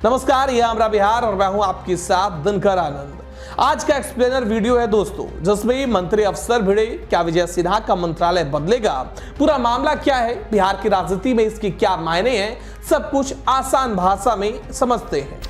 नमस्कार, यह हमारा बिहार और मैं हूं आपके साथ दिनकर आनंद। आज का एक्सप्लेनर वीडियो है दोस्तों, जिसमें मंत्री अफसर भिड़े, क्या विजय सिन्हा का मंत्रालय बदलेगा, पूरा मामला क्या है, बिहार की राजनीति में इसके क्या मायने हैं, सब कुछ आसान भाषा में समझते हैं।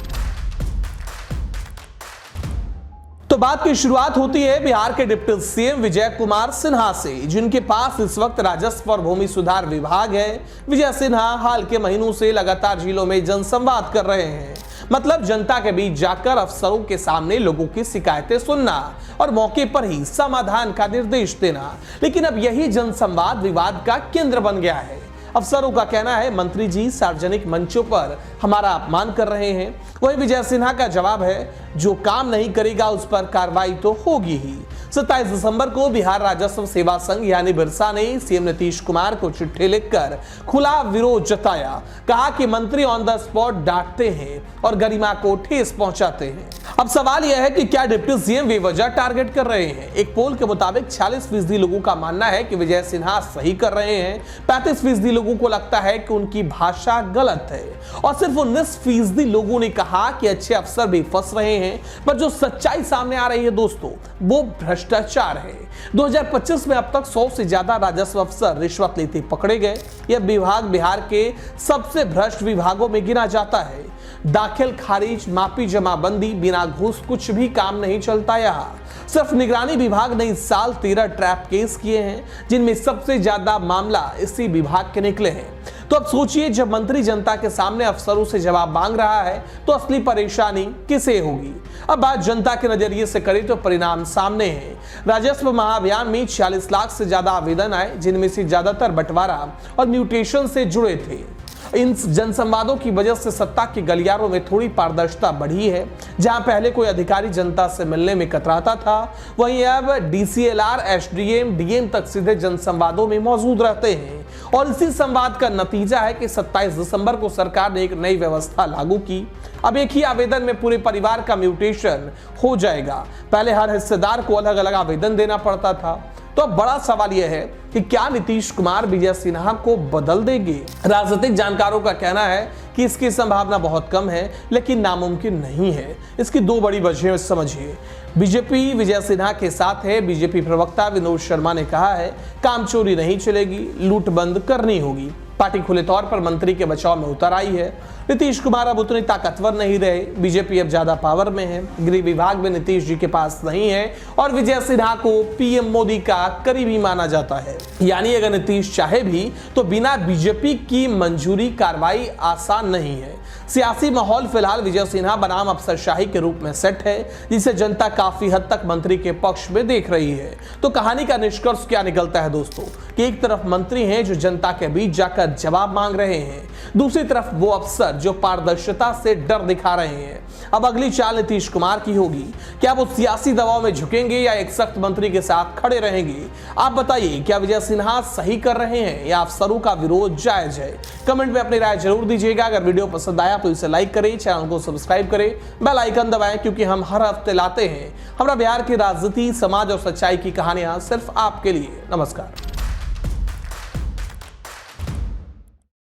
तो बात की शुरुआत होती है बिहार के डिप्टी सीएम विजय कुमार सिन्हा से, जिनके पास इस वक्त राजस्व और भूमि सुधार विभाग है। विजय सिन्हा हाल के महीनों से लगातार जिलों में जनसंवाद कर रहे हैं, मतलब जनता के बीच जाकर अफसरों के सामने लोगों की शिकायतें सुनना और मौके पर ही समाधान का निर्देश देना। लेकिन अब यही जनसंवाद विवाद का केंद्र बन गया है। अफसरों का कहना है मंत्री जी सार्वजनिक मंचों पर हमारा अपमान कर रहे हैं। वही विजय सिन्हा का जवाब है, जो काम नहीं करेगा उस पर कार्रवाई तो होगी ही। 27 दिसंबर को बिहार राजस्व सेवा संघ यानी बिरसा ने सीएम नीतीश कुमार को चिट्ठी लिखकर खुला विरोध जताया। कहा कि मंत्री ऑन द स्पॉट डांटते हैं और गरिमा को ठेस पहुंचाते हैं। अब सवाल यह है कि क्या डिप्टी सीएम बेवजह टारगेट कर रहे हैं। एक पोल के मुताबिक 46% लोगों का मानना है कि विजय सिन्हा सही कर रहे हैं। 35% लोगों को लगता है कि उनकी भाषा गलत है और सिर्फ 19% लोगों ने कहा कि अच्छे अफसर भी फंस रहे हैं। पर जो सच्चाई सामने आ रही है दोस्तों, वो भ्रष्टाचार है। 2025 में अब तक 100 से ज्यादा राजस्व अफसर रिश्वत लेते पकड़े गए। यह विभाग बिहार के सबसे भ्रष्ट विभागों में गिना जाता है। दाखिल खारिज, मापी जमाबंदी, बिना घूस कुछ भी काम नहीं चलता। यहाँ सिर्फ निगरानी विभाग ने इस साल 13 ट्रैप केस किए हैं, जिनमें सबसे ज्यादा मामला इसी विभाग के निकले हैं। तो अब सोचिए, जब मंत्री जनता के सामने अफसरों से जवाब मांग रहा है तो असली परेशानी किसे होगी। अब बात जनता के नजरिए से करें तो परिणाम सामने है। राजस्व महाअभियान में 46 लाख से ज्यादा आवेदन आए, जिनमें से ज्यादातर बंटवारा और म्यूटेशन से जुड़े थे। इन जनसंवादों की वजह से सत्ता के गलियारों में थोड़ी पारदर्शिता बढ़ी है। जहां पहले कोई अधिकारी जनता से मिलने में कतराता था, वहीं अब डीसीएलआर, एसडीएम, डीएम तक सीधे जनसंवादों में मौजूद रहते हैं। और इसी संवाद का नतीजा है कि 27 दिसंबर को सरकार ने एक नई व्यवस्था लागू की। अब एक ही आवेदन में पूरे परिवार का म्यूटेशन हो जाएगा। पहले हर हिस्सेदार को अलग अलग आवेदन देना पड़ता था। तो अब बड़ा सवाल यह है कि क्या नीतीश कुमार विजय सिन्हा को बदल देंगे। राजनीतिक जानकारों का कहना है कि इसकी संभावना बहुत कम है, लेकिन नामुमकिन नहीं है। इसकी दो बड़ी वजहें समझिए। बीजेपी विजय सिन्हा के साथ है। बीजेपी प्रवक्ता विनोद शर्मा ने कहा है, काम चोरी नहीं चलेगी, लूट बंद करनी होगी। पार्टी खुले तौर पर मंत्री के बचाव में उतर आई है। नीतीश कुमार अब उतने ताकतवर नहीं रहे। बीजेपी अब ज्यादा पावर में है। गृह विभाग में नीतीश जी के पास नहीं है और विजय सिन्हा को पीएम मोदी का करीबी माना जाता है। यानी अगर नीतीश चाहे भी तो बिना बीजेपी की मंजूरी कार्रवाई आसान नहीं है। सियासी माहौल फिलहाल विजय सिन्हा बनाम अफसरशाही के रूप में सेट है, जिसे जनता काफी हद तक मंत्री के पक्ष में देख रही है। तो कहानी का निष्कर्ष क्या निकलता है दोस्तों, कि एक तरफ मंत्री हैं जो जनता के बीच जाकर जवाब मांग रहे हैं, दूसरी तरफ वो अफसर जो पारदर्शिता से डर दिखा रहे हैं। अब अगली चाल नीतीश कुमार की होगी। क्या वो सियासी दबाव में झुकेंगे या एक सख्त मंत्री के साथ खड़े रहेंगे। आप बताइए, क्या विजय सिन्हा सही कर रहे हैं या अफसरों का विरोध जायज है। कमेंट में अपनी राय जरूर दीजिएगा। अगर वीडियो पसंद आया तो इसे लाइक करें, चैनल को सब्सक्राइब करें, बेल आइकन दबाएं, क्योंकि हम हर हफ्ते लाते हैं हमारा बिहार की राजनीति, समाज और सच्चाई की कहानियां सिर्फ आपके लिए। नमस्कार।